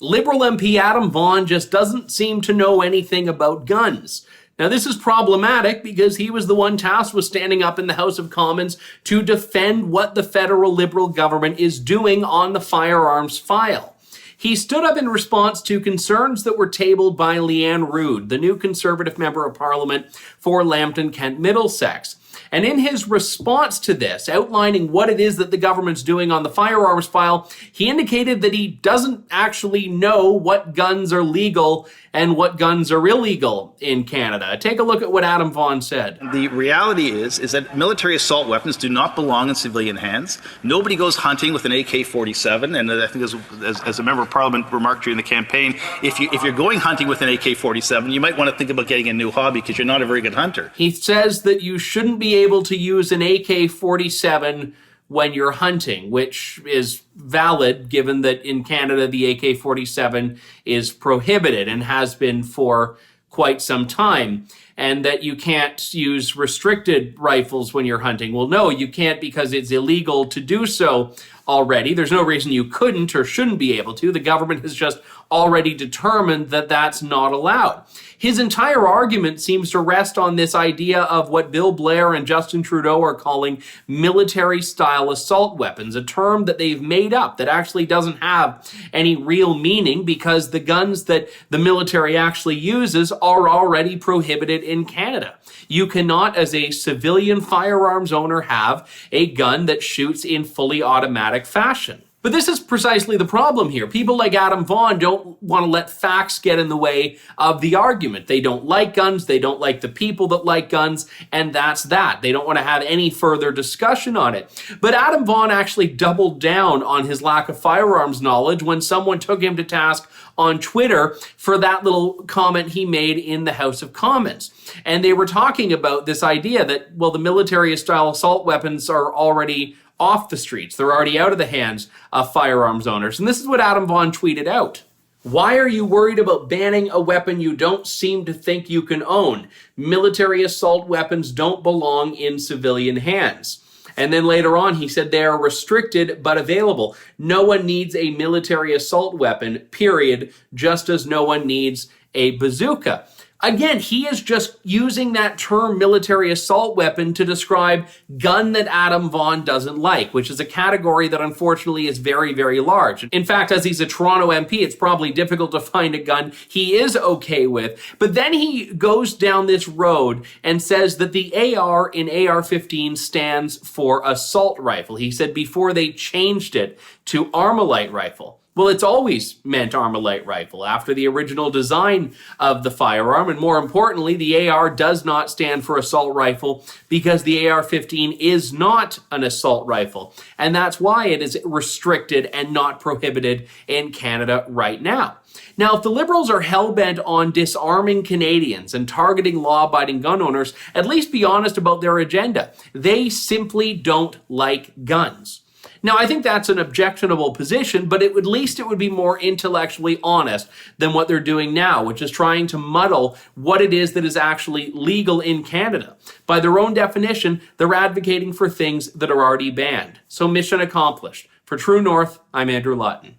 Liberal MP Adam Vaughan just doesn't seem to know anything about guns. Now, this is problematic because he was the one tasked with standing up in the House of Commons to defend what the federal Liberal government is doing on the firearms file. He stood up in response to concerns that were tabled by Leanne Rood, the new Conservative Member of Parliament for Lambton, Kent, Middlesex. And in his response to this, outlining what it is that the government's doing on the firearms file, he indicated that he doesn't actually know what guns are legal and what guns are illegal in Canada. Take a look at what Adam Vaughan said. The reality is that military assault weapons do not belong in civilian hands. Nobody goes hunting with an AK-47, and I think as a member of Parliament remarked during the campaign, if you're going hunting with an AK-47, you might want to think about getting a new hobby because you're not a very good hunter. He says that you shouldn't be able to use an AK-47 when you're hunting, which is valid given that in Canada the AK-47 is prohibited and has been for quite some time, and that you can't use restricted rifles when you're hunting. Well, no, you can't because it's illegal to do so already. There's no reason you couldn't or shouldn't be able to. The government has just already determined that that's not allowed. His entire argument seems to rest on this idea of what Bill Blair and Justin Trudeau are calling military-style assault weapons, a term that they've made up that actually doesn't have any real meaning because the guns that the military actually uses are already prohibited in Canada. You cannot, as a civilian firearms owner, have a gun that shoots in fully automatic fashion. But this is precisely the problem here. People like Adam Vaughan don't want to let facts get in the way of the argument. They don't like guns, they don't like the people that like guns, and that's that. They don't want to have any further discussion on it. But Adam Vaughan actually doubled down on his lack of firearms knowledge when someone took him to task on Twitter for that little comment he made in the House of Commons. And they were talking about this idea that, well, the military-style assault weapons are already off the streets. They're already out of the hands of firearms owners. And this is what Adam Vaughan tweeted out. Why are you worried about banning a weapon you don't seem to think you can own? Military assault weapons don't belong in civilian hands. And then later on, he said they are restricted but available. No one needs a military assault weapon, period, just as no one needs a bazooka. Again, he is just using that term military assault weapon to describe gun that Adam Vaughan doesn't like, which is a category that unfortunately is very, very large. In fact, as he's a Toronto MP, it's probably difficult to find a gun he is okay with. But then he goes down this road and says that the AR in AR-15 stands for assault rifle. He said before they changed it to ArmaLite rifle. Well, it's always meant ArmaLite rifle after the original design of the firearm. And more importantly, the AR does not stand for assault rifle because the AR-15 is not an assault rifle. And that's why it is restricted and not prohibited in Canada right now. Now, if the Liberals are hell-bent on disarming Canadians and targeting law-abiding gun owners, at least be honest about their agenda. They simply don't like guns. Now, I think that's an objectionable position, but at least it would be more intellectually honest than what they're doing now, which is trying to muddle what it is that is actually legal in Canada. By their own definition, they're advocating for things that are already banned. So mission accomplished. For True North, I'm Andrew Lawton.